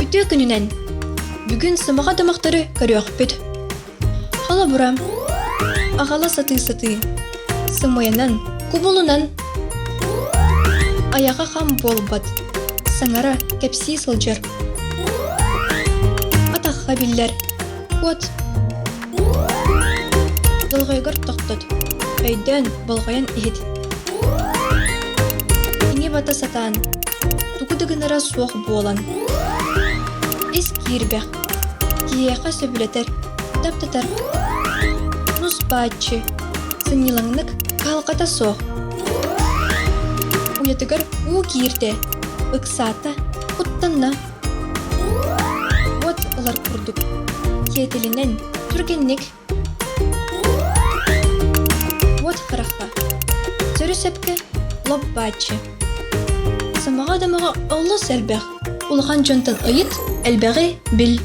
Үрдө күнүнен бүгүн сымага дамактары көрөкпүт. Хала бурам. Агала саты сымаянан, кубулунан. Аяга хам болбат. Саңара кепси сылжыр. Атакка биллер. Вот. Долгойгор токтот. Өйдөн болгоян ихит. Ине бата сатан. Тугудыгынара суох болан. Эс кирбэх. Киеха сөбүлетер. Таптатар. Нус бачы. Сыннилаңнык калката соох. Уятыгар у кирте. Ыксата. Уттанна. Вот олар курдук. Кетелинен түргенник. Вот харахта. Сөрүсепке лоббачы. Самага дамага олло сәрбәх. Улхан жонтан ыйыт, әлбәғи бил.